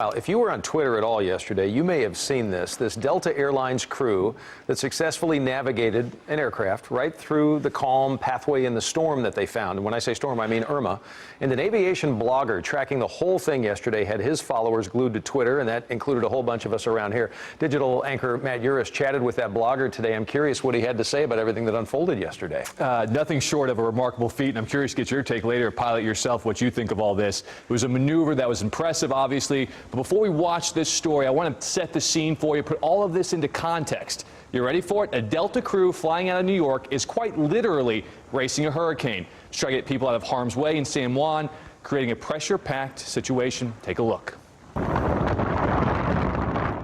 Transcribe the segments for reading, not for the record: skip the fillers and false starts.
Well, if you were on Twitter at all yesterday, you may have seen this Delta Airlines crew that successfully navigated an aircraft right through the calm pathway in the storm that they found. And when I say storm, I mean Irma. And an aviation blogger tracking the whole thing yesterday had his followers glued to Twitter, and that included a whole bunch of us around here. Digital anchor Matt Uris chatted with that blogger today. I'm curious what he had to say about everything that unfolded yesterday. Nothing short of a remarkable feat, and I'm curious to get your take later, pilot yourself, what you think of all this. It was a maneuver that was impressive, obviously. But before we watch this story, I want to set the scene for you, put all of this into context. You ready for it? A Delta crew flying out of New York is quite literally racing a hurricane to try to get people out of harm's way in San Juan, creating a pressure-packed situation. Take a look.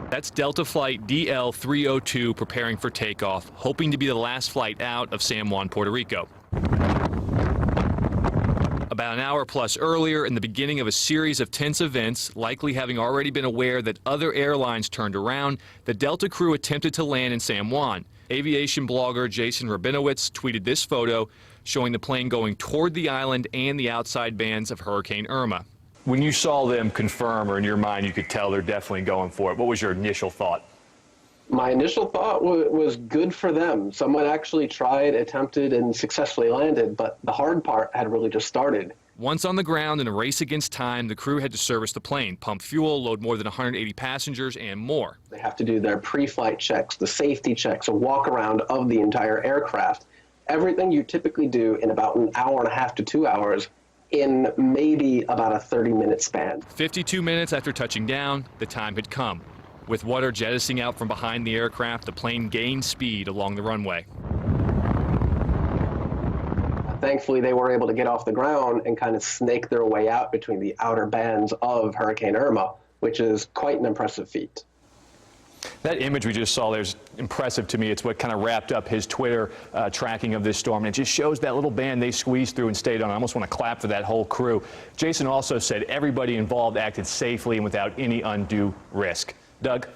That's Delta flight DL-302 preparing for takeoff, hoping to be the last flight out of San Juan, Puerto Rico. About an hour plus earlier, in the beginning of a series of tense events, likely having already been aware that other airlines turned around, the Delta crew attempted to land in San Juan. Aviation blogger Jason Rabinowitz tweeted this photo showing the plane going toward the island and the outside bands of Hurricane Irma. When you saw them confirm, or in your mind you could tell they're definitely going for it, what was your initial thought? My initial thought was good for them. Someone actually tried, attempted, and successfully landed, but the hard part had really just started. Once on the ground in a race against time, the crew had to service the plane, pump fuel, load more than 180 passengers, and more. They have to do their pre-flight checks, the safety checks, a walk-around of the entire aircraft. Everything you typically do in about an hour and a half to 2 hours in maybe about a 30-minute span. 52 minutes after touching down, the time had come. With water jettisoning out from behind the aircraft, the plane gained speed along the runway. Thankfully, they were able to get off the ground and kind of snake their way out between the outer bands of Hurricane Irma, which is quite an impressive feat. That image we just saw there is impressive to me. It's what kind of wrapped up his Twitter tracking of this storm. And it just shows that little band they squeezed through and stayed on. I almost want to clap for that whole crew. Jason also said everybody involved acted safely and without any undue risk. Doug?